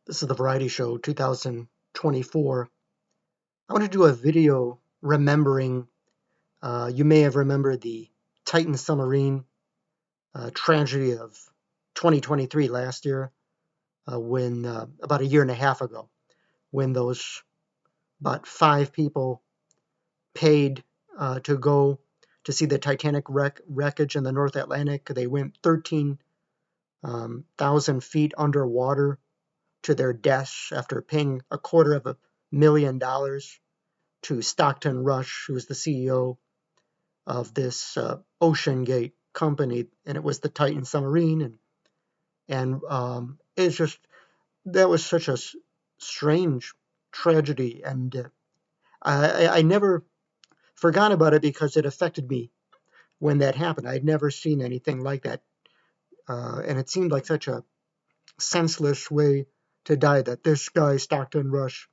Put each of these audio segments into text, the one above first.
This is the Variety Show 2024. I want to do a video remembering, you may have remembered the Titan submarine tragedy of 2023 last year, when about a year and a half ago, when those about 5 people paid to go to see the Titanic wreckage in the North Atlantic. They went 13,000 feet underwater to their deaths after paying $250,000 to Stockton Rush, who was the CEO of this Oceangate company, and it was the Titan submarine, and it's just that was such a strange tragedy, and I never forgot about it because it affected me when that happened. I'd never seen anything like that, and it seemed like such a senseless way to die. That this guy Stockton Rush,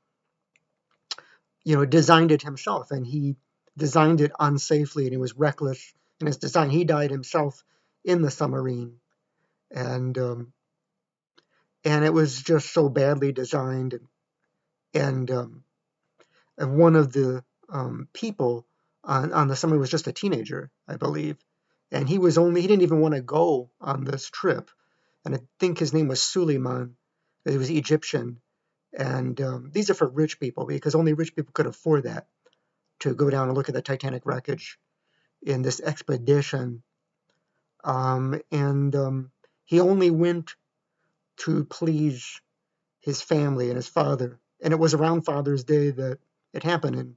designed it himself, and he designed it unsafely, and he was reckless in his design. He died himself in the submarine, and it was just so badly designed, and one of the people on the submarine was just a teenager, I believe, and he didn't even want to go on this trip, and I think his name was Suleiman. He was Egyptian, and these are for rich people because only rich people could afford that, to go down and look at the Titanic wreckage in this expedition. And he only went to please his family and his father. And it was around Father's Day that it happened in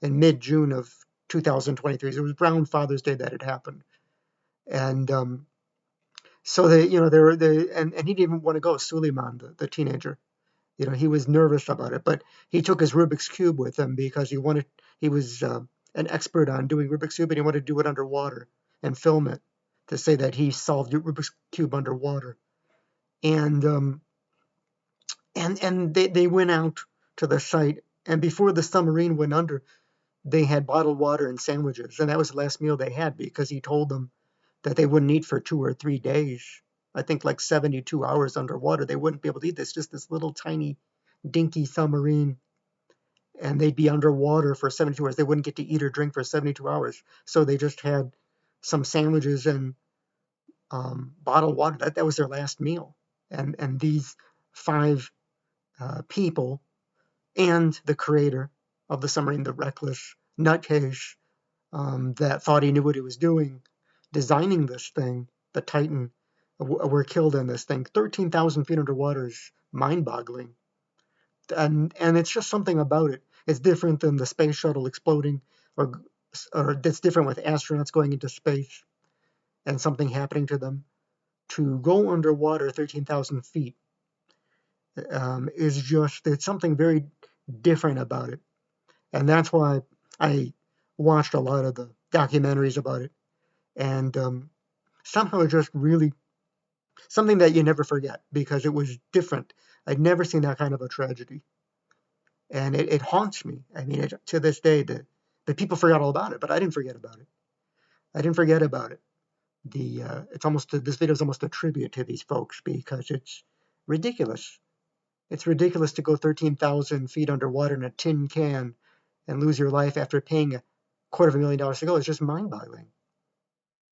mid-June of 2023. So it was around Father's Day that it happened. And so and he didn't even want to go, Suleiman, the teenager. He was nervous about it, but he took his Rubik's Cube with him because he was an expert on doing Rubik's Cube, and he wanted to do it underwater and film it to say that he solved Rubik's Cube underwater. And they went out to the site, and before the submarine went under, they had bottled water and sandwiches, and that was the last meal they had because he told them that they wouldn't eat for 2 or 3 days. I think like 72 hours underwater. They wouldn't be able to eat this, just this little tiny dinky submarine, and they'd be underwater for 72 hours. They wouldn't get to eat or drink for 72 hours. So they just had some sandwiches and bottled water. That was their last meal. And these 5 people and the creator of the submarine, the reckless nutcase that thought he knew what he was doing, designing this thing, the Titan, were killed in this thing. 13,000 feet underwater is mind-boggling. And it's just something about it. It's different than the space shuttle exploding, or that's different with astronauts going into space and something happening to them. To go underwater 13,000 feet it's something very different about it. And that's why I watched a lot of the documentaries about it. And somehow it just really something that you never forget because it was different. I'd never seen that kind of a tragedy. And it haunts me. I mean, to this day, the people forgot all about it, but I didn't forget about it. I didn't forget about it. This video is almost a tribute to these folks because it's ridiculous. It's ridiculous to go 13,000 feet underwater in a tin can and lose your life after paying $250,000 to go. It's just mind-boggling.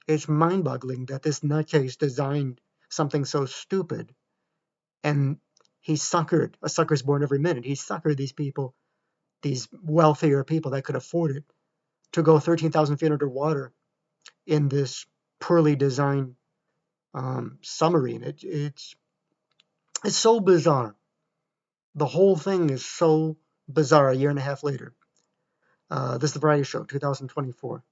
It's mind-boggling that this nutcase designed something so stupid, and a sucker's born every minute. He suckered these people, these wealthier people that could afford it, to go 13,000 feet underwater in this poorly designed submarine. It's so bizarre. The whole thing is so bizarre a year and a half later. This is the Variety Show, 2024.